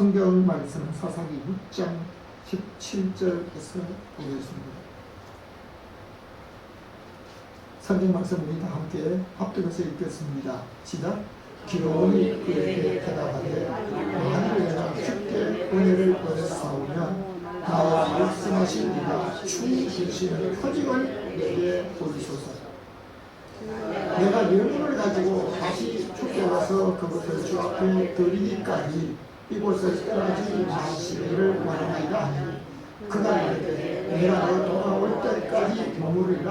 성경 말씀은 사사기 6장 17절에서 보겠습니다. 성경 말씀 우리 다 함께 합독해서 읽겠습니다. 시작. 기도원이 그에게 대답하되 만일 내가 쉽게 은혜를 얻었사오면 나와 말씀하신 이가 충이 계시는 표징을 내게 보이소서. 내가 예물을 가지고 다시 쫓겨와서 그것을 주 앞에 드리기까지 이곳을 떠나지 마시기를 원하나이다 하니 그가 이르되 내가 너 돌아올 때까지 머무르리라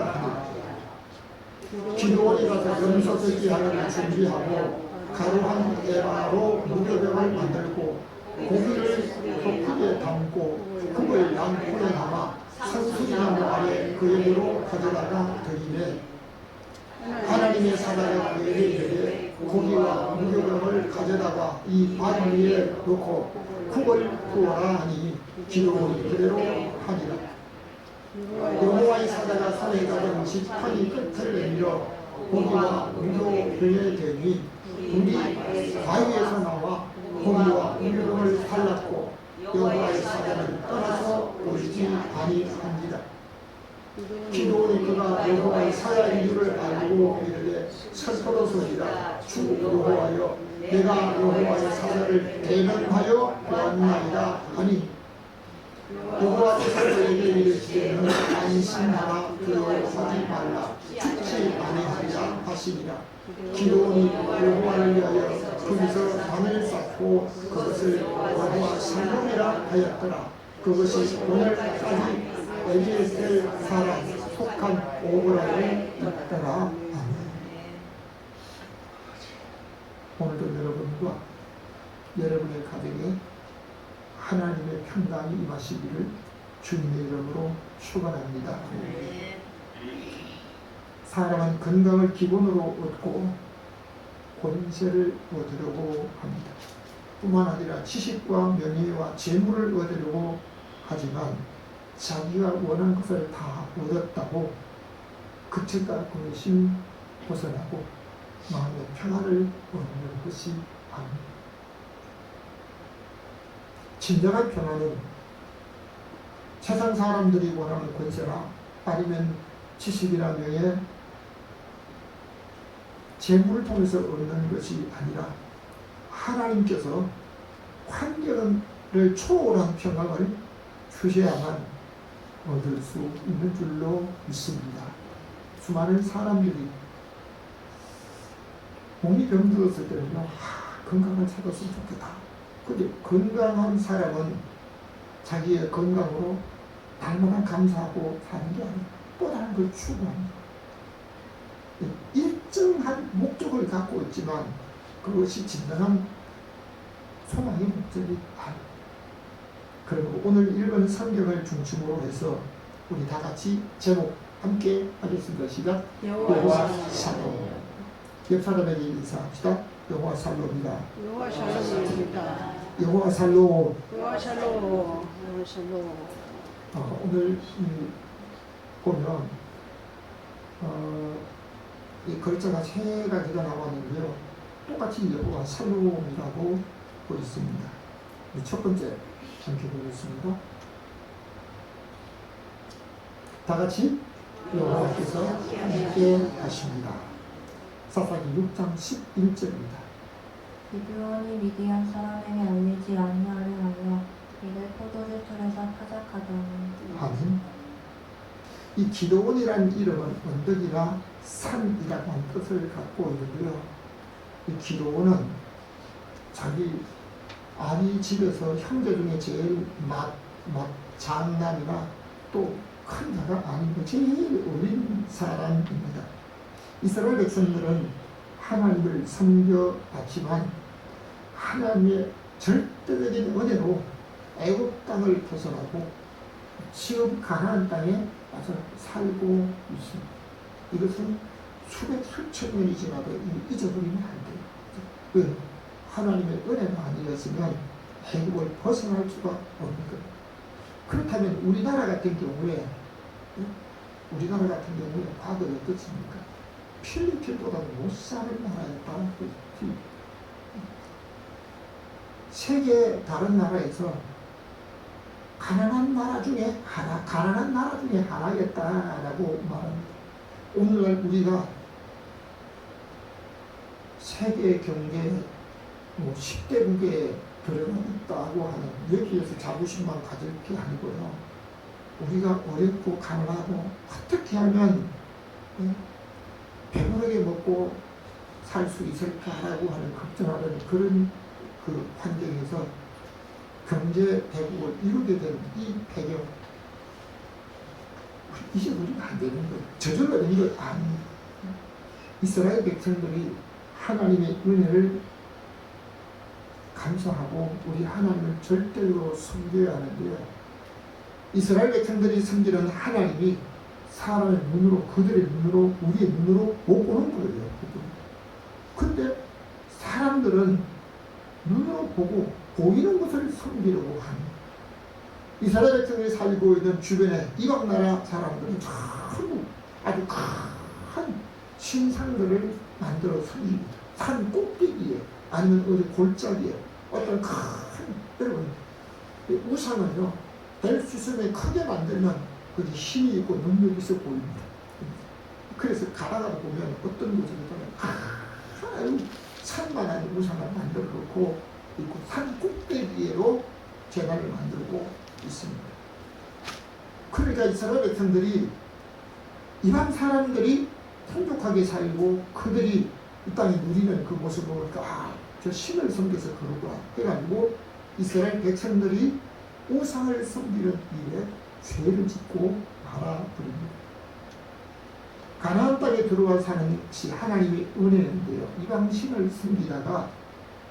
하니 기도원이 가서 염소 새끼 하나를 준비하고 가루한 에바로 무교병을 만들고 고기를 더 크게 담고 흙을 양푼에 담아 산수리나무 아래 그에게로 가져다가 드리매 하나님의 사자가 그에게 이르되 고기와 무교병을 가져다가 이 반 위에 놓고 흙을 부어라 하니 기도원이 그대로 하니라. 여호와의 사자가 손에 잡은 지팡이 끝을 내밀어 고기와 무교병에 대니 물이 바위에서 나와 고기와 무교병을 살랐고 여호와의 사자는 떠나서 오지 아니합니다. 기도원이 그가 여호와의 사자인 줄을 알고 이르되 슬퍼도소이다. 주 여호와여 내가 여호와의 사자를 대면하여 보았나이다 하니 여호와께서 그에게 이르시되 너는 안심하라 두려워하지 말라 죽지 아니하리라 하시니라. 기도원이 여호와를 위하여 거기서 단을 쌓고 그것을 여호와 살롬이라 하였더라. 그것이 오늘까지 엘리에셀 사람 속한 오브라에 있더라. 오늘도 여러분과 여러분의 가정에 하나님의 평강이 임하시기를 주님의 이름으로 축원합니다. 사람은 건강을 기본으로 얻고 권세를 얻으려고 합니다. 뿐만 아니라 지식과 명예와 재물을 얻으려고 하지만 자기가 원하는 것을 다 얻었다고 극체가 근심 벗어나고 마음의 평화를 얻는 것이 아닙니다. 진정한 평화는 세상 사람들이 원하는 권세나 아니면 지식이나 명예, 재물을 통해서 얻는 것이 아니라 하나님께서 환경을 초월한 평강을 주셔야만 얻을 수 있는 줄로 믿습니다. 수많은 사람들이 몸이 병들었을 때는요, 건강을 찾았으면 좋겠다. 근데 건강한 사람은 자기의 건강으로 날마다 감사하고 사는 게 아니고 또 다른 걸 추구합니다. 일정한 목적을 갖고 있지만 그것이 진정한 소망의 목적이 아닙니다. 그리고 오늘 읽은 성경을 중심으로 해서 우리 다 같이 제목 함께 하겠습니다. 시작. 여호와 살롬. 옆 사람에게 인사합시다. 여호와 살롬이다. 여호와 샬롬입니다. 여호와 살롬. 여호와 샬롬. 여호와 샬롬. 오늘 보면 이 글자가 세 가지가 나왔는데요. 똑같이 여호와 살롬이라고 보였습니다. 첫 번째 함께 보겠습니다. 다 같이 여호와께서 함께 하십니다. 사사기 6장 11절입니다. 기드온이 미디안 사람에게 알리지 아니하려 하여 이를 포도주 틀에서 타작하더니 아멘. 이 기드온이라는 이름은 언덕이나 산이라는 뜻을 갖고 있는데요. 이 기드온은 자기 아비 집에서 형제 중에 제일 장남이나 또 큰 자가 아니고 제일 어린 사람입니다. 이스라엘 백성들은 하나님을 섬겨왔지만 하나님의 절대적인 은혜로 애굽 땅을 벗어나고 지금 가나안 땅에 와서 살고 있습니다. 이것은 수백 수천 년이 지나도 잊어버리면 안 돼요. 왜? 하나님의 은혜가 아니었으면 애굽을 벗어날 수가 없는 거예요. 그렇다면 우리나라 같은 경우에 과거에 어떻습니까? 필리핀보다 못 사는 나라였다. 세계 다른 나라에서 가난한 나라 중에 하나겠다라고 말합니다. 오늘날 우리가 세계 경제 10대국에 들어갔다고 하는 여기에서 자부심만 가질 게 아니고요. 우리가 어렵고 가난하고 어떻게 하면 배부르게 먹고 살 수 있을까라고 하는 걱정하는 그런 그 환경에서 경제 대국을 이루게 된 이 배경, 잊어버리면 안 되는 거예요. 저절로 된 것 아닙니다. 이스라엘 백성들이 하나님의 은혜를 감사하고 우리 하나님을 절대로 섬겨야 하는데요. 이스라엘 백성들이 섬기는 하나님이 사람의 눈으로, 그들의 눈으로, 우리의 눈으로 못 보는 거예요. 근데 사람들은 눈으로 보고 보이는 것을 섬기려고 합니다. 이스라엘 백성이 살고 있는 주변의 이방 나라 사람들은 전부 아주 큰 신상들을 만들어 섬깁니다. 산 꼭대기에 아니면 어디 골짜기에 어떤 큰, 여러분, 우상은요, 될 수 있으면 크게 만들면 그게 힘이 있고 능력이 있어 보입니다. 그래서 가다가 보면 어떤 곳에 보면 산만한 우상을 만들어 놓고 있고 산 꼭대기로 제단을 만들고 있습니다. 그러니까 이스라엘 백성들이 이방 사람들이 풍족하게 살고 그들이 이 땅에 누리는 그 모습을 보니까 저 신을 섬겨서 그러구나 해가지고 이스라엘 백성들이 우상을 섬기는 일에 죄를 짓고 말아버립니다. 가나안 땅에 들어와 사는 것이 하나님의 은혜인데요. 이방 신을 섬기다가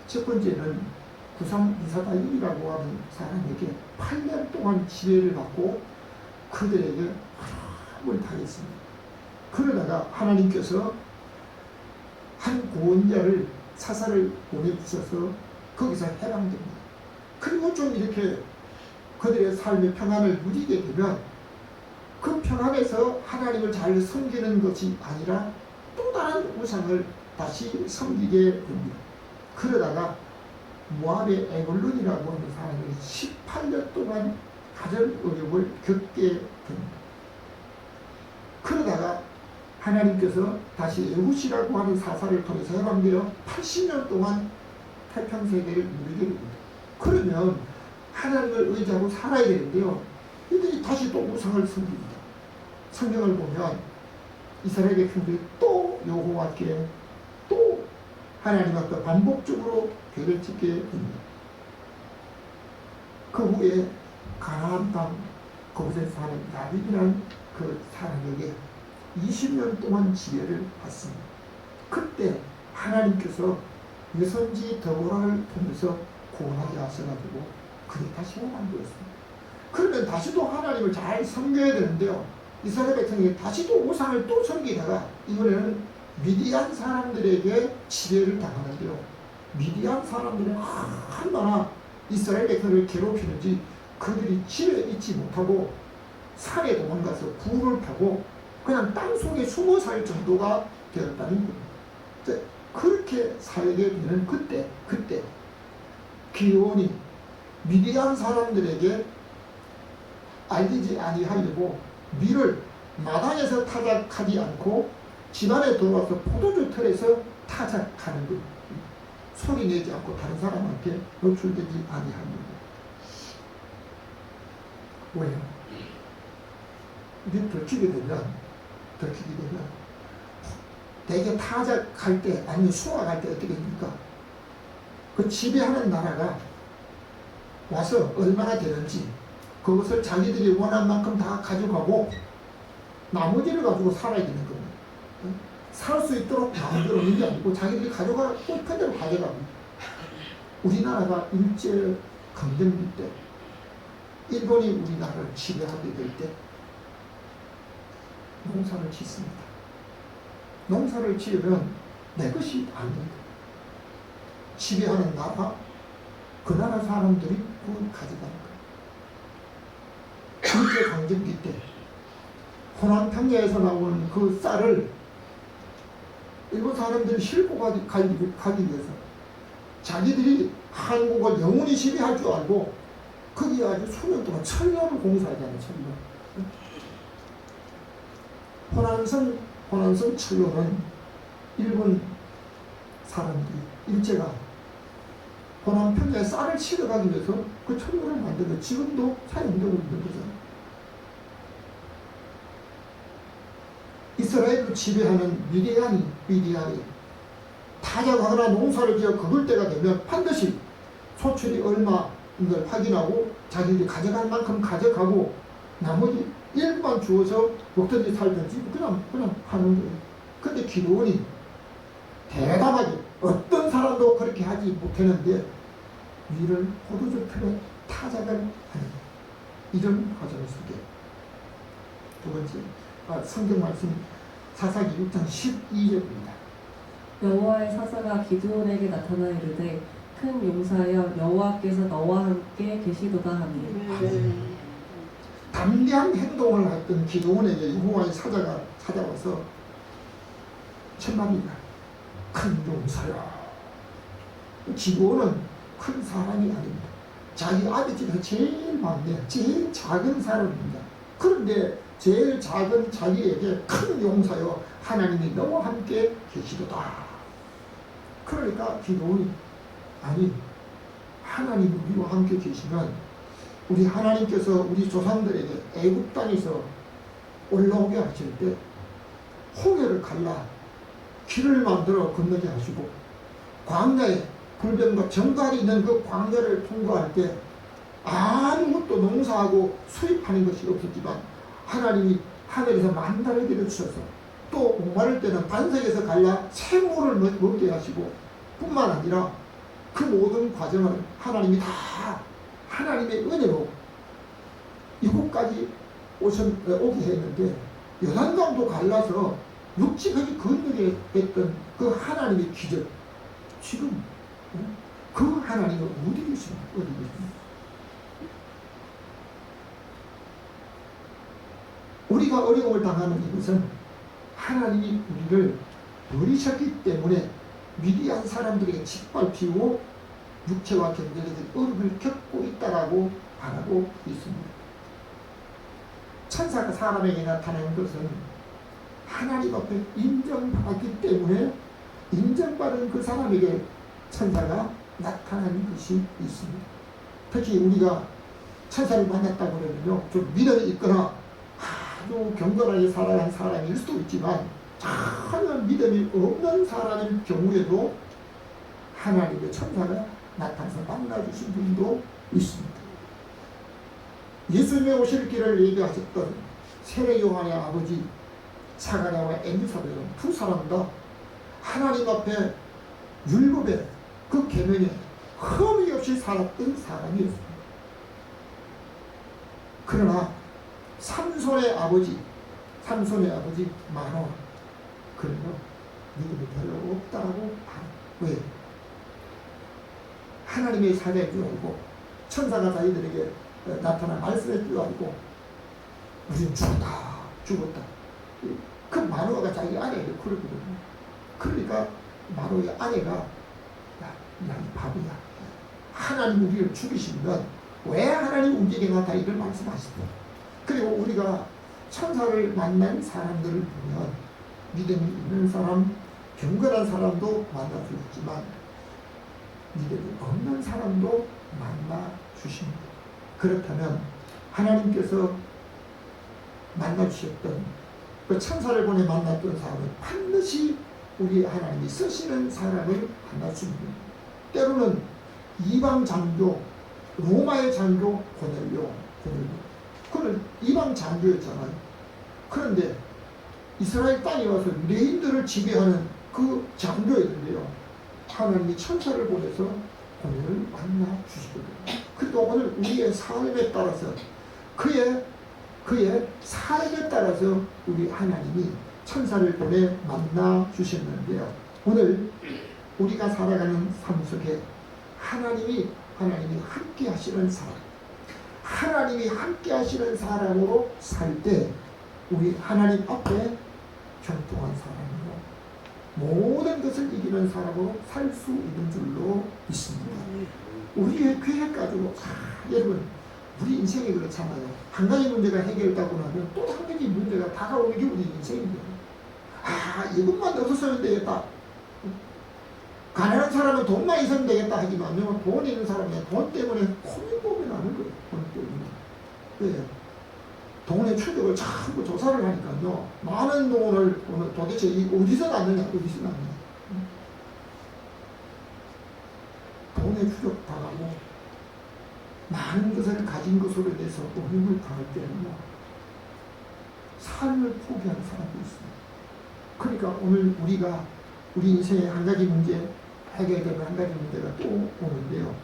첫 번째는 구상 이사다임이라고 하는 사람에게 8년 동안 지배를 받고 그들에게 하람을 당했습니다. 그러다가 하나님께서 한 구원자를 사사를 보내주셔서 거기서 해방됩니다. 그리고 좀 이렇게 그들의 삶의 평안을 누리게 되면 그 평안에서 하나님을 잘 섬기는 것이 아니라 또 다른 우상을 다시 섬기게 됩니다. 그러다가 모압의 에글론이라고 하는 사람이 18년 동안 가정 어려움을 겪게 됩니다. 그러다가 하나님께서 다시 에굿이라고 하는 사사를 통해서 해방되어 80년 동안 태평세계를 누리게 됩니다. 그러면 하나님을 의지하고 살아야 되는데요. 이들이 다시 또 우상을 섬깁니다. 성경을 보면 이스라엘 백성들이 또 여호와께 또 하나님 앞에 반복적으로 죄를 짓게 됩니다. 그 후에 가나안 땅 거기서 사는 다윗이라는 그 사람에게 20년 동안 지배를 받습니다. 그때 하나님께서 여선지 더보라를 통해서 구원하게 하셔가지고 그게 다시 해방되었습니다. 그러면 다시도 하나님을 잘 섬겨야 되는데요. 이스라엘 백성이 다시도 우상을 또 섬기다가 이번에는 미디안 사람들에게 지배를 당하는데요. 미디안 사람들은 얼마나 이스라엘 백성을 괴롭히는지 그들이 집에 있지 못하고 산에 도망가서 굴을 파고 그냥 땅속에 숨어 살 정도가 되었다는 겁니다. 그렇게 살게 되는 그때 기온이 미디안 사람들에게 알리지 아니하려고 밀을 마당에서 타작하지 않고 집안에 들어와서 포도주 틀에서 타작하는 것. 소리 내지 않고 다른 사람한테 노출되지 아니합니다. 왜요? 이게 들키게 되면 대개 타작할 때 아니면 수확할 때 어떻게 됩니까? 그 지배하는 나라가 와서 얼마나 되는지 그것을 자기들이 원한 만큼 다 가져가고 나머지를 가지고 살아야 되는 겁니다. 살 수 있도록 마음대로 있는 게 아니고 자기들이 가져가고 싶은 대로 가져가고. 우리나라가 일제 강점기 때 일본이 우리나라를 지배하게 될 때 농사를 짓습니다. 농사를 지으면 내 것이 아닙니다. 지배하는 나라, 그 나라 사람들이 그걸 가져가는 거예요. 일제 강점기 때 호남평야에서 나오는 그 쌀을 일본 사람들이 싣고 가기 위해서 자기들이 한국을 영원히 지배할 줄 알고 거기 아주 수년 동안 천년을 공사하잖아요. 천년. 호남선 철로는 일본 사람들이 일제가 호남 평야에 쌀을 치러 가기 위해서 그 철로를 만들고 지금도 사용되고 있는 거잖아요. 이스라엘을 지배하는 미디안이 타작하거나 농사를 지어 거둘 때가 되면 반드시 소출이 얼마인걸 확인하고 자기들이 가져갈 만큼 가져가고 나머지 일부만 주어서 먹든지 살든지 그냥 하는 거예요. 근데 기도원이 대담하게 어떤 사람도 그렇게 하지 못했는데 위를 포도주 틀에 타작을 하는 이런 과정 속에 두 번째 성경 말씀 사사기 6장 12절입니다. 여호와의 사자가 기드온에게 나타나 이르되 큰 용사여 여호와께서 너와 함께 계시도다 하니 담대한 행동을 했던 기도원에게 여호와의 사자가 찾아와서 천만이다. 큰 용사야. 기도원은 큰 사람이 아닙니다. 자기 아들 중에서 제일 막내, 제일 작은 사람입니다. 그런데 제일 작은 자기에게 큰 용사여 하나님이 너와 함께 계시도다. 그러니까 기도원이 아니 하나님 우리와 함께 계시면 우리 하나님께서 우리 조상들에게 애굽 땅에서 올라오게 하실 때 홍해를 갈라 길을 만들어 건너게 하시고 광야에 불변과 정갈이 있는 그 광야를 통과할 때 아무것도 농사하고 수입하는 것이 없었지만 하나님이 하늘에서 만나를 내려주셔서 또 목마를 때는 반석에서 갈라 생물을 먹게 하시고 뿐만 아니라 그 모든 과정을 하나님이 다 하나님의 은혜로 이곳까지 오게 했는데 요단강도 갈라서 육지까지 건너게 했던 그 하나님의 기적 지금 그 하나님은 어디 계십니까? 어디 계십니까? 우리가 어려움을 당하는 이것은 하나님이 우리를 버리셨기 때문에 미디안 사람들에게 짓밟히고 육체와 경제적인 어려움을 겪고 있다라고 말하고 있습니다. 천사가 사람에게 나타나는 것은 하나님 앞에 인정받기 때문에 인정받은 그 사람에게 천사가 나타나는 것이 있습니다. 특히 우리가 천사를 만났다고 그러면요, 좀 믿음이 있거나 아주 경건하게 살아간 사람일 수도 있지만 전혀 믿음이 없는 사람일 경우에도 하나님의 천사가 나타나서 만나주신 분도 있습니다. 예수님의 오실 길을 예비하셨던 세례 요한의 아버지 사가랴와 엘리사벳은 두 사람 다 하나님 앞에 율법에 그 계명에 흠이 없이 살았던 사람이었습니다. 그러나 삼손의 아버지 마노아 그런 거 믿음이 별로 없다고 봐요. 왜? 하나님의 사자일 줄 알고 천사가 자기들에게 나타나 말씀할 줄 알고 우리는 죽었다. 그 마노아가 자기 아내에게 그러거든요. 그러니까 마노아의 아내가 야, 이 바보야. 하나님 우리를 죽이시면 왜 하나님 우리에게 나타나 이를 말씀하시죠. 그리고 우리가 천사를 만난 사람들을 보면 믿음이 있는 사람, 경건한 사람도 만나 주시지만 믿음이 없는 사람도 만나 주십니다. 그렇다면 하나님께서 만나 주셨던 그 천사를 보내 만났던 사람은 반드시 우리 하나님이 쓰시는 사람을 만나 줍니다. 때로는 이방 장교, 로마의 장교 고넬료. 그는 이방 장교였잖아요. 그런데 이스라엘 땅에 와서 유대인들을 지배하는 그 장교였는데요. 하나님이 천사를 보내서 오늘 만나 주시거든요. 그리고 오늘 우리의 삶에 따라서 그의 삶에 따라서 우리 하나님이 천사를 보내 만나 주셨는데요. 오늘 우리가 살아가는 삶 속에 하나님이 함께 하시는 사람, 하나님이 함께 하시는 사람으로 살 때 우리 하나님 앞에 경통한 사람으로 모든 것을 이기는 사람으로 살 수 있는 줄로 믿습니다. 우리의 계획 가지고 여러분 우리 인생이 그렇잖아요. 한 가지 문제가 해결되고 나면 또 한 가지 문제가 다가오는 게 우리 인생이에요. 이것만 없었으면 되겠다. 가난한 사람은 돈만 있으면 되겠다 하지만요, 돈 있는 사람은 돈 때문에 고민고민 하는 거예요. 돈 때문에. 왜? 돈의 추적을 전부 조사를 하니까요, 많은 돈을 도대체 어디서 났느냐, 어디서 났느냐. 돈의 추적 당하고 많은 것을 가진 것으로 인해서 어려움을 당할 때는요, 삶을 포기하는 사람도 있습니다. 그러니까 오늘 우리가 우리 인생의 한 가지 문제 해결되면 한 가지 문제가 또 오는데요.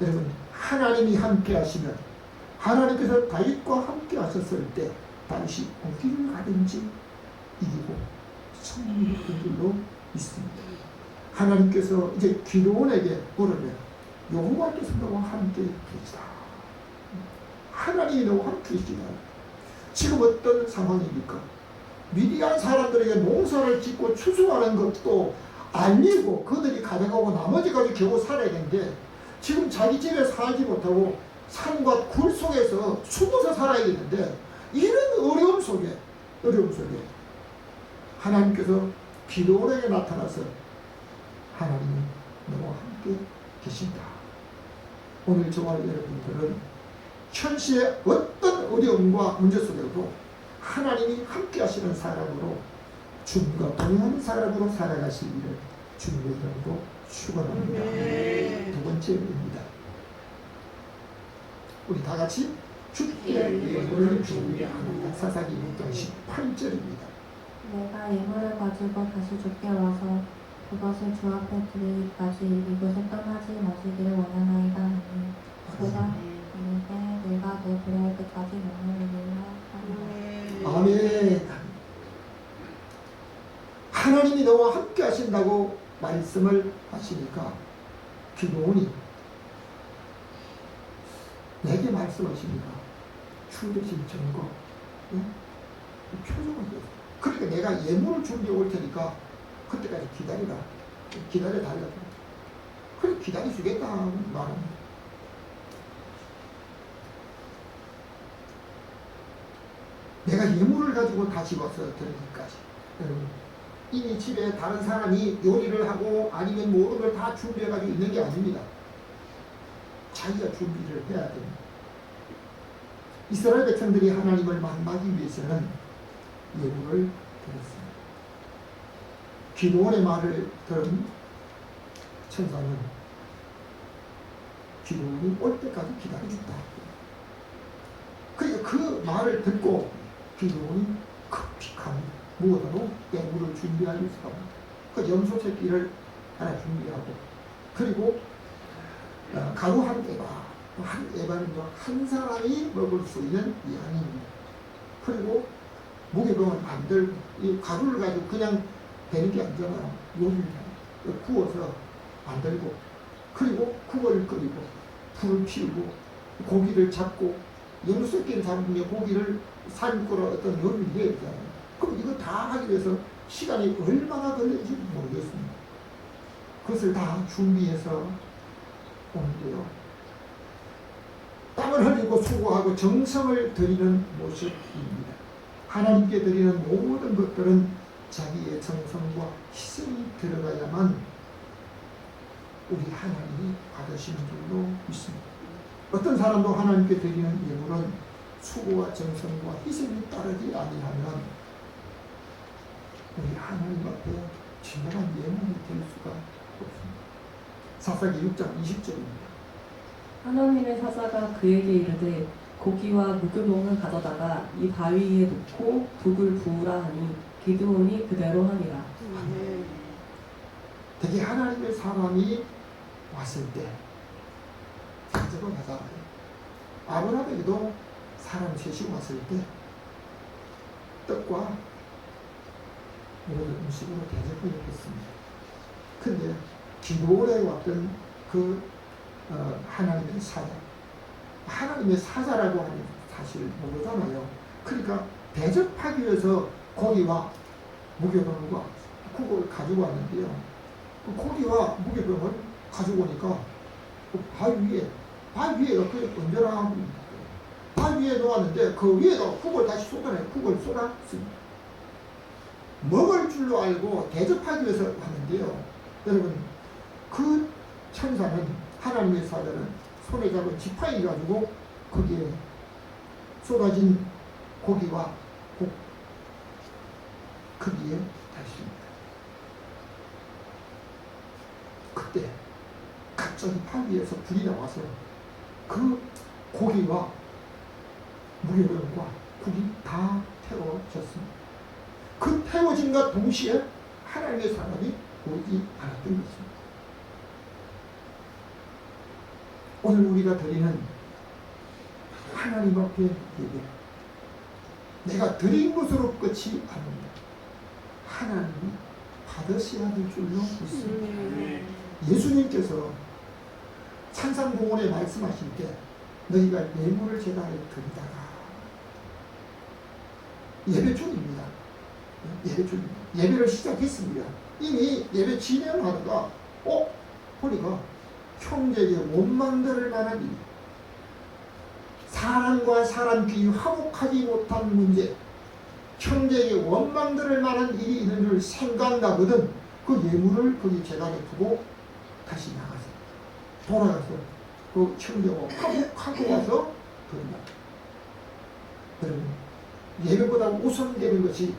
여러분, 하나님이 함께 하시면, 하나님께서 다윗과 함께 하셨을 때 다윗이 어디를 가든지 이기고 승리를 얻은 줄로 있습니다. 하나님께서 이제 기도원에게 물으면 여호와께서 너와 함께 계시다. 하나님이 너와 함께 계시다. 지금 어떤 상황입니까? 미디안 사람들에게 농사를 짓고 추수하는 것도 알리고 그들이 가져가고 나머지까지 겨우 살아야 되는데, 지금 자기 집에 살지 못하고 산과 굴 속에서 숨어서 살아야 되는데, 이런 어려움 속에 하나님께서 기도원에게 나타나서 하나님이 너와 함께 계신다. 오늘 저와 여러분들은 현실의 어떤 어려움과 문제 속에도 하나님이 함께 하시는 사람으로, 주님과 동행하는 사람으로 살아가시기를 주님의 이름으로 축원합니다. 두 번째입니다. 우리 다 같이 주께 예물을 준비합니다. 사사기 6장 18절입니다. 내가 예물을 가지고 다시 주께 와서 그것을 주 앞에 드리기까지 이곳을 떠나지 마시기를 원하나이다 하니 그가 이르되 내가 내 그럴 때까지 머무르리라 하니라. 아멘. 하나님이 너와 함께 하신다고 말씀을 하시니까 기도원이 내게 말씀하십니다. 주되신 증거, 표정을 보여요. 그러니까 내가 예물을 준비해 올 테니까 그때까지 기다리라. 기다려달라. 그래, 기다려주겠다 말합니다. 내가 예물을 가지고 다시 와서 드리기까지. 여러분, 이미 집에 다른 사람이 요리를 하고 아니면 모든 걸 다 준비해가지고 있는 게 아닙니다. 자기가 준비를 해야 됩니다. 이스라엘 백성들이 하나님을 만나기 위해서는 예물을 드렸습니다. 기도원의 말을 들은 천사는 기도원이 올 때까지 기다려줬다. 그러니까 그 말을 듣고 기도원이 급식한 무엇으로 예물을 준비하기 위해서 그 염소 새끼를 하나 준비하고, 그리고 가루 한 에바는 한 사람이 먹을 수 있는 양입니다. 그리고 무게병을 만들고, 이 가루를 가지고 그냥 되는 게 아니잖아요. 요리를 구워서 만들고, 그리고 국을 끓이고 불을 피우고 고기를 잡고, 염소 새끼를 잡으면 고기를 삶고 어떤 요리를 해야 되잖아요. 그럼 이거 다 하기 위해서 시간이 얼마나 걸릴지 모르겠습니다. 그것을 다 준비해서 오는데요, 땀을 흘리고 수고하고 정성을 들이는 모습입니다. 하나님께 드리는 모든 것들은 자기의 정성과 희생이 들어가야만 우리 하나님이 받으시는 줄로 믿습니다. 어떤 사람도 하나님께 드리는 예물은 수고와 정성과 희생이 따르지 아니하면 우리 하나님 앞에 진정한 예물이 될 수가 없습니다. 사사기 6장 20절입니다. 하나님의 사자가 그에게 이르되 고기와 무교봉을 가져다가 이 바위 위에 놓고 북을 부으라 하니 기드온이 그대로 하니라. 되게 하나님의 사람이 왔을 때 대접을 하잖아요. 아브라함에게도 사람 셋이 왔을 때 떡과 모든 음식으로 대접을 했습니다. 근데 기도원에 왔던 그 하나님의 사자, 하나님의 사자라고 하는 사실을 모르잖아요. 그러니까 대접하기 위해서 고기와 무교병과 국을 가지고 왔는데요, 그 고기와 무교병을 가지고 오니까 그 바위 위에가 그 언제나 바위 위에 놓았는데 그 위에다 국을 다시 쏟아내요. 국을 쏟았습니다. 먹을 줄로 알고 대접하기 위해서 하는데요. 여러분, 그 천사는, 하나님의 사자는 손에 잡은 지팡이 가지고 거기에 쏟아진 고기와 국 거기에 달습니다. 그때 갑자기 바위에서 불이 나와서 그 고기와 무게론과 국이 다 태워졌습니다. 그 태워짐과 동시에 하나님의 사람이 보이지 않았던 것입니다. 오늘 우리가 드리는 하나님 앞에 예배, 내가 드린 것으로 끝이 아닙니다. 하나님이 받으셔야 될 줄로 믿습니다. 예수님께서 찬상공원에 말씀하실 때 너희가 예물을 제단에 드리다가 예배 중입니다. 예배 중입니다. 예배를 시작했습니다. 이미 예배 진행하다가 보니까 형제에게 원망될 만한 일, 사람과 사람 귀 화목하지 못한 문제, 형제에게 원망될 만한 일이 있는 줄 생각나거든 그 예물을 거기 제단에 두고 다시 나가서 돌아가서 그 형제와 화목하고 와서 드린다. 여러분, 예배보다 우선되는 것이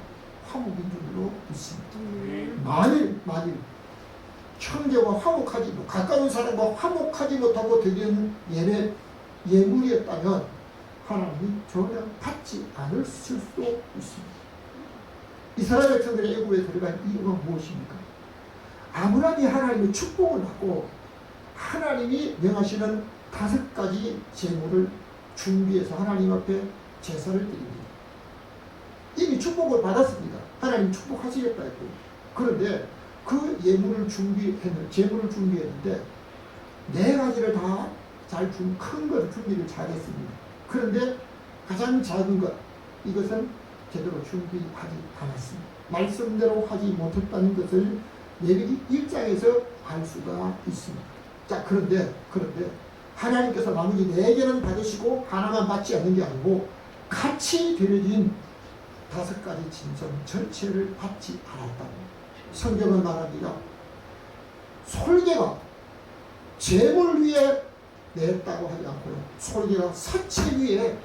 화목인 줄로 믿습니다. 만일 형제와 화목하지 못, 가까운 사람과 화목하지 못하고 드리는 예물이었다면 하나님이 전혀 받지 않을 수도 있습니다. 이스라엘 백성들이 애굽에 들어간 이유가 무엇입니까? 아브라함이 하나님의 축복을 받고 하나님이 명하시는 5가지 제물을 준비해서 하나님 앞에 제사를 드립니다. 이미 축복을 받았습니다. 하나님 축복하시겠다 했고, 그런데 그 제물을 준비했는데 4가지를 다 큰 것을 준비를 잘했습니다. 그런데 가장 작은 것, 이것은 제대로 준비하지 않았습니다. 말씀대로 하지 못했다는 것을 레위기 1장에서 알 수가 있습니다. 자, 그런데 하나님께서 나머지 4개는 받으시고 하나만 받지 않는 게 아니고 같이 드려진 5가지 진성 전체를 받지 않았다고 성경은 말합니다. 솔개가 제물 위에 냈다고 하지 않고요, 솔개가 사체 위에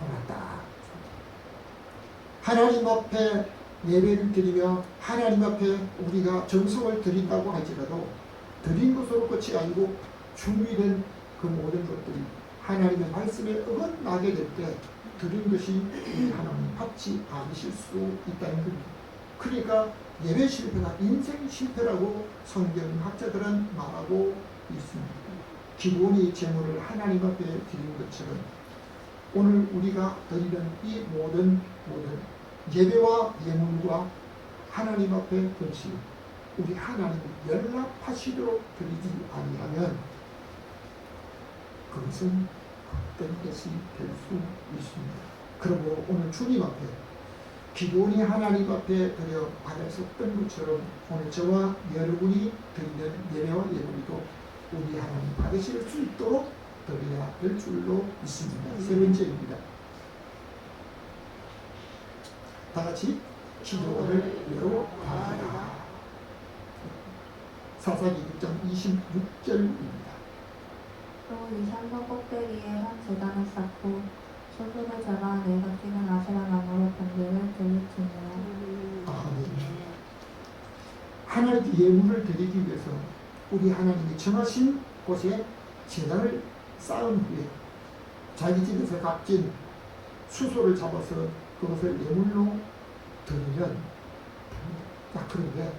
올랐다. 하나님 앞에 예배를 드리며 하나님 앞에 우리가 정성을 드린다고 할지라도 드린 것으로 끝이 아니고 준비된 그 모든 것들이 하나님의 말씀에 어긋나게 될 때 드린 것이 우리 하나님 받지 않으실 수 있다는 겁니다. 그러니까 예배 실패가 인생 실패라고 성경학자들은 말하고 있습니다. 기본이 제물을 하나님 앞에 드리는 것처럼 오늘 우리가 드리는 이 모든 예배와 예물과 하나님 앞에 것이 우리 하나님을 연락하시도록 드리지 아니하면 그것은 헛된 것이 될 수 있습니다. 그러므로 오늘 주님 앞에 기본이 하나님 앞에 드려 받을 수 없던 것처럼 오늘 저와 여러분이 드리는 예배와 예물도 우리 하나님 받으실 수 있도록 드려야 될 줄로 믿습니다. 세 번째입니다. 다 같이 기도를 외워하라. 사사기 6장 26절입니다. 또 이 산성 꼭대기에 한 제단을 쌓고 손수를 잡아 내가 찍은 아세라 나무로 번제를 드릴지니라. 아멘. 하나님께 예물을 드리기 위해서 우리 하나님이 정하신 곳에 제단을 쌓은 후에 자기 집에서 값진 수소를 잡아서 그것을 예물로 드리면, 자, 그런데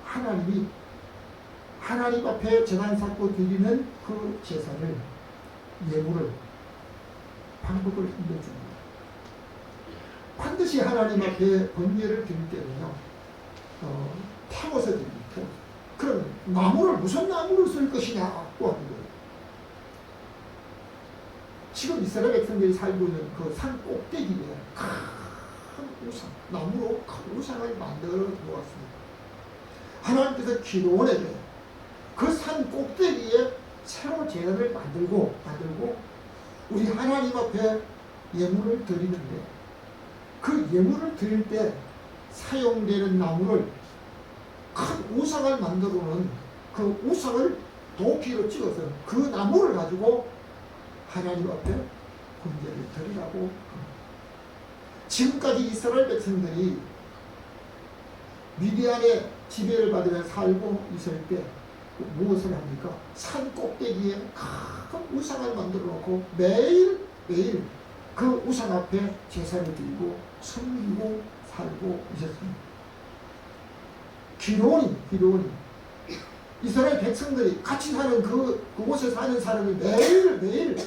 하나님이 하나님 앞에 제단 쌓고 드리는 그 제사를, 예물을 방법을 알려줍니다. 반드시 하나님 앞에 번제를 드릴 때는요, 태워서 드립니다. 그럼 나무를 무슨 나무를 쓸 것이냐고 하는 거예요. 지금 이스라엘 백성들이 살고 있는 그 산 꼭대기에 큰 우상, 나무로 큰 우상을 만들어 놓았습니다. 하나님께서 기도원에게 그 산 꼭대기에 새로 제단을 만들고 우리 하나님 앞에 예물을 드리는데 그 예물을 드릴 때 사용되는 나무를 큰 우상을 만들어 놓은 그 우상을 도끼로 찍어서 그 나무를 가지고 하나님 앞에 번제를 드리라고 합니다. 지금까지 이스라엘 백성들이 미디안의 지배를 받으며 살고 있을 때 무엇을 합니까? 산 꼭대기에 큰 우상을 만들어 놓고 매일 그 우상 앞에 제사를 드리고 섬기고 살고 있었습니다. 기도원이 이스라엘 백성들이 같이 사는 그곳에 사는 사람이 매일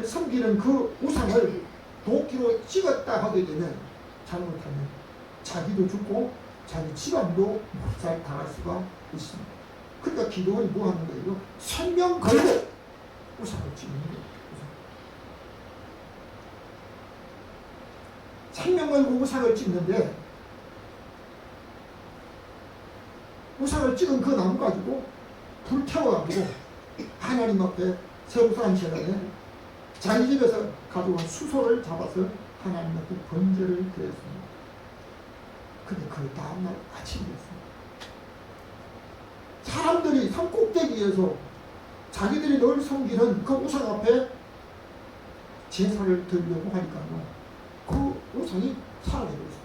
섬기는 그 우상을 도끼로 찍었다 하게 되면 잘못하면 자기도 죽고 자기 집안도 못살 당할 수가 있습니다. 그러니까 기도원이 뭐 하는 거예요? 생명 걸고 우상을 찍는 거예요. 생명 걸고 우상을 찍는데 우상을 찍은 그 나무 가지고 불 태워가지고 하나님 앞에 세우사한 시간에 자기 집에서 가져온 수소를 잡아서 하나님 앞에 번제를 드렸습니다. 근데 그 다음날 아침이었습니다. 사람들이 산 꼭대기에서 자기들이 늘 섬기는 그 우상 앞에 제사를 드리려고 하니까요. 그 우상이 사라져버렸습니다.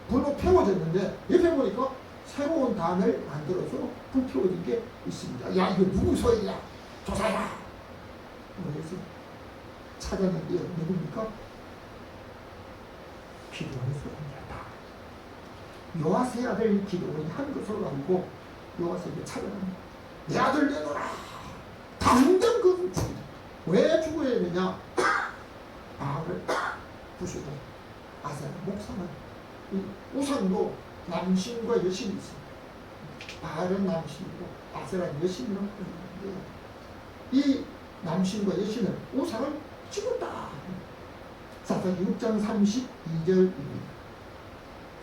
불로 태워졌는데 옆에 보니까 새로운 단을 만들어서 불태워진 게 있습니다. 야, 이거 누구 소리야? 조사해라! 그래서 찾았는데 누굽니까? 기도원의 소리입니다. 요아스의 아들 기도원이 한 것으로 알고 요아스에게 찾아갑니다. 내 아들 내놓으라! 당장 그것을 죽이라! 왜 죽어야 되느냐? 바알을 부수고 아세라 목사는 이 우상도 남신과 여신이 있습니다. 바알은 남신이고 아세라는 여신이라고 하는데 이 남신과 여신은 우상을 찍었다. 사사기 6장 32절입니다.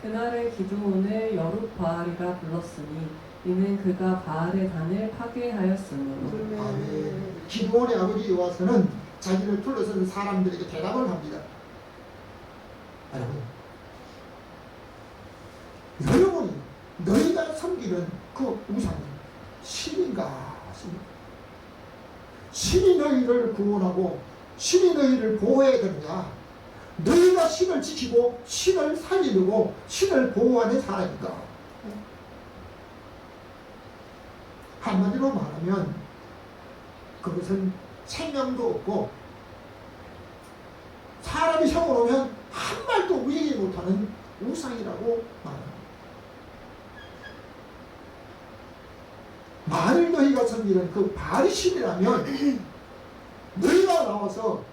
그날의 기드온을 여룻바알이라 불렀으니 이는 그가 바알의 단을 파괴하였으므로. 아멘. 기드온의 아버지 요아스는 자기를 둘러싼 사람들에게 대답을 합니다. 여러분이 너희가 섬기는 그 우상은 신인가? 신이 너희를 구원하고 신이 너희를 보호해야 되느냐? 너희가 신을 지키고 신을 살리려고 신을 보호하는 사람인가? 한마디로 말하면 그것은 생명도 없고 사람이 성을 오면 한 말도 얘기 못하는 우상이라고 말합니다. 만일 너희가 섬기는 그 바알이 신이라면 너희가 나와서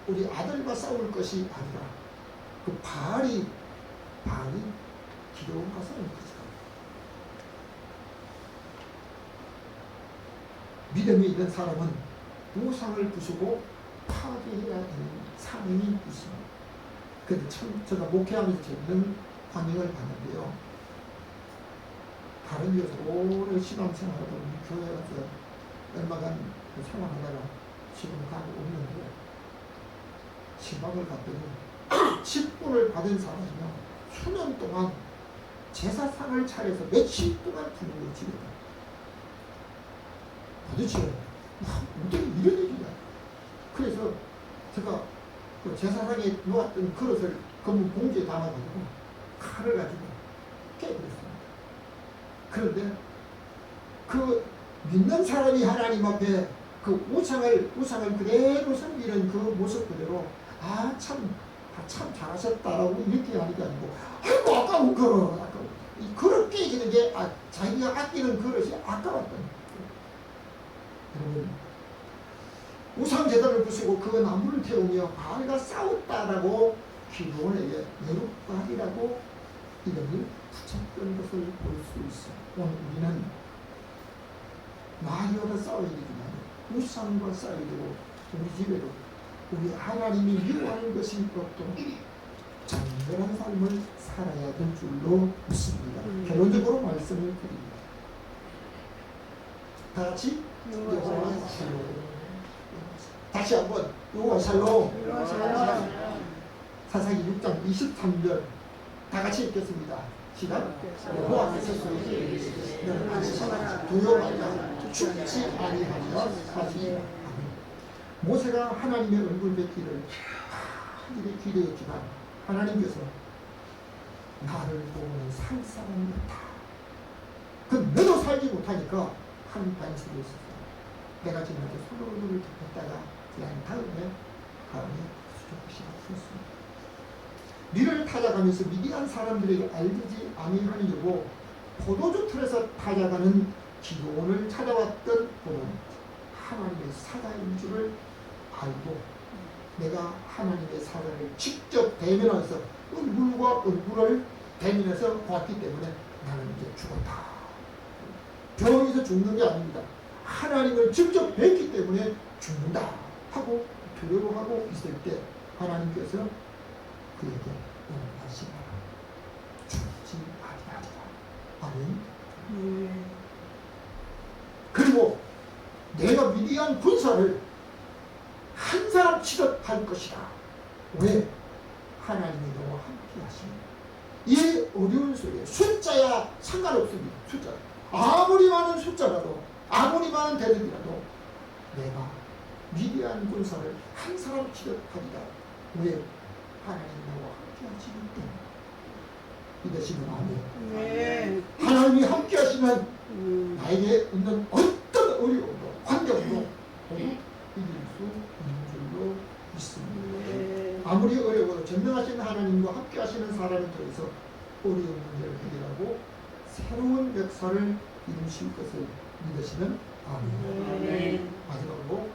우리 아들과 싸울 것이 아니라 그 바알이 기도원과 싸울 것이다. 믿음이 있는 사람은 우상을 부수고 파괴해야 되는 사명이 있습니다. 근데 참 제가 목회하면서 재밌는 반응을 봤는데요. 다른 교회에서 오래 신앙생활하던 교회 가서 얼마간 생활하다가 지금 가고 없는데 신방을 갔더니 직분을 받은 사람이면 수년 동안 제사상을 차려서 며칠 동안 부르는 집이다. 도대체 어떻게 이런 일이냐. 그래서 제가 그 제사상에 놓았던 그릇을 검은 봉지에 담아가지고 칼을 가지고 깨버렸습니다. 그런데 그 믿는 사람이 하나님 앞에 그 우상을 그대로 섬기는 그 모습 그대로 참 잘하셨다라고 이렇게 하는 게 아니고 아이고 아까운 그릇 이 그릇 깨지는 게 자기가 아끼는 그릇이 아까웠던 여러분 우상 제단을 부수고 그 나무를 태우며 바알과 싸웠다라고 기도원에게 여룻바알이라고 이름을 붙였던 것을 볼 수 있어요. 오늘 우리는 마귀와 싸워야 되지만 우상과 싸워야 되고 우리 집에도 우리 하나님이 미워하는 것이 없도록 정결한 삶을 살아야 될 줄로 믿습니다. 결론적으로 말씀을 드립니다. 다 같이 여호와 샬롬. 다시 한번 여호와 샬롬. 여호와 샬롬. 사사기 6장 23절 다 같이 읽겠습니다. 시작. 여호와께서 너희에게 너는 안심하라 두려워하지 죽지 아니하며 하시니라. 모세가 하나님의 얼굴 뵙기를 하늘에 기대했지만 하나님께서 나를 보면 살 사람이 없다. 그 너도 살지 못하니까 한 반석이 있었어. 내가 지금까지 손으로 덮었다가 그냥 다음에 수족시켰습니다. 니를 타작하면서 미디안 사람들에게 알리지 아니하려고 포도주 틀에서 타작하는 기도원을 찾아왔던 보는 하나님의 사자인 줄을 알고 내가 하나님의 사자를 직접 대면해서 얼굴과 얼굴을 대면해서 보았기 때문에 나는 이제 죽었다. 병에서 죽는 게 아닙니다. 하나님을 직접 뵙기 때문에 죽는다 하고 두려워하고 있을 때 하나님께서 그에게 다시 죽지 아니하리라. 아멘. 그리고 내가 미디안 군사를 한 사람 취급할 것이다. 왜? 하나님이 너와 함께 하시는 이 어려운 속에 숫자야 상관없습니다. 숫자 아무리 많은 숫자라도 아무리 많은 대적이라도 내가 미디안 군사를 한 사람 취급하리라. 왜? 하나님이 나와 함께 하시기 때문에. 믿으시면 아멘. 네. 하나님이 함께 하시면 나에게 있는 어떤 어려움도 환경도 이길 수 있는 줄로 믿습니다. 네. 아무리 어려워도 전능하신 하나님과 함께 하시는 사람을 통해서 어려운 문제를 해결하고 새로운 역사를 이루실 것을 믿으시는 아멘. 네. 마지막으로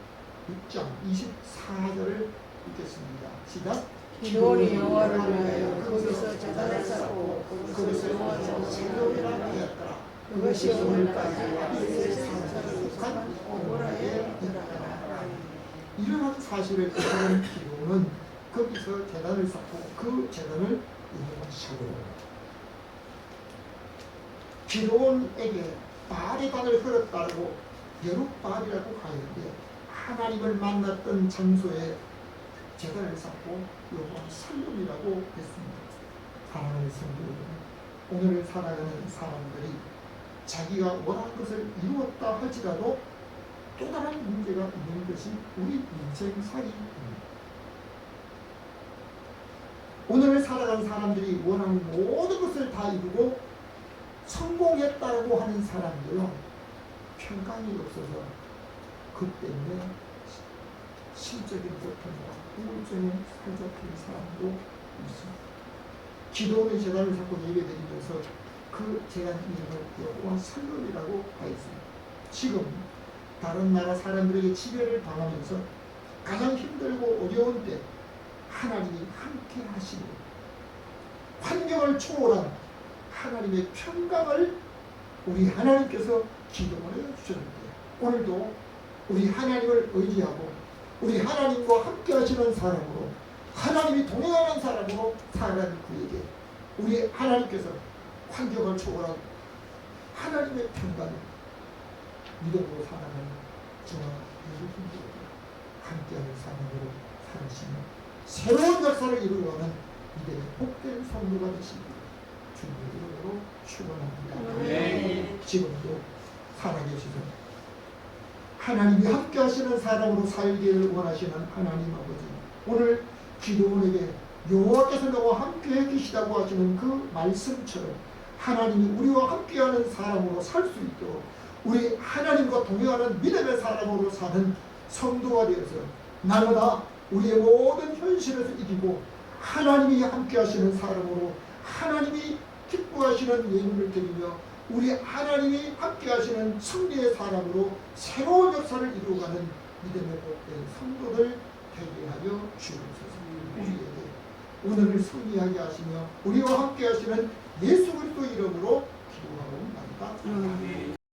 6장 24절을 읽겠습니다. 시작. 기도원이 여호와를 위하여 거기서 제단을 쌓고 그것을 여호와로 샬롬이라 하였더라. 그것이 오늘까지 아비스의 산사를 속한 오보라에 이르더라. 이러한 사실을 깨달은 기도는 거기서 제단을 쌓고 그 제단을 여호와 샬롬. 기도원에게 바알의 반을 흘렀다고 여룻바알이라고 하였는데 하나님을 만났던 장소에 제단을 쌓고 여호와 샬롬이라고 했습니다. 사랑하는 성도 여러분, 오늘 살아가는 사람들이 자기가 원한 것을 이루었다 할지라도 또 다른 문제가 있는 것이 우리 인생살이입니다. 오늘 살아가는 사람들이 원하는 모든 것을 다 이루고 성공했다고 하는 사람들은 평강이 없어서 그 때문에 심적인 고통과 우울증에 사로잡힌 사람도 있습니다. 기도원의 제단을 잡고 예배드리면서 그 제단 이름을 여호와 샬롬이라고 하였습니다. 지금 다른 나라 사람들에게 지배를 당하면서 가장 힘들고 어려운 때 하나님이 함께 하시고 환경을 초월한 하나님의 평강을 우리 하나님께서 기도원에 주셨는데 오늘도 우리 하나님을 의지하고 우리 하나님과 함께 하시는 사람으로 하나님이 동행하는 사람으로 살아가는 그에게 우리 하나님께서 환경을 초월한 하나님의 평강을 믿음으로 살아가는 저와 여러분들에게 함께하는 사람으로 살아시며 새로운 역사를 이루어가는 믿음의 복된 성도가 되시기를 주님의 이름으로 축원합니다. 네. 지금도 살아계시는 하나님이 함께 하시는 사람으로 살기를 원하시는 하나님 아버지, 오늘 기도원에게 여호와께서 너와 함께 계시다고 하시는 그 말씀처럼 하나님이 우리와 함께하는 사람으로 살 수 있도록 우리 하나님과 동행하는 믿음의 사람으로 사는 성도가 되어서 날마다 우리의 모든 현실에서 이기고 하나님이 함께 하시는 사람으로 하나님이 기뻐하시는 예물을 드리며 우리 하나님이 함께 하시는 승리의 사람으로 새로운 역사를 이루어가는 믿음의 복된 성도들 되게 하여 주옵소서. 우리에게 오늘을 승리하게 하시며 우리와 함께 하시는 예수 그리스도 이름으로 기도하옵나이다.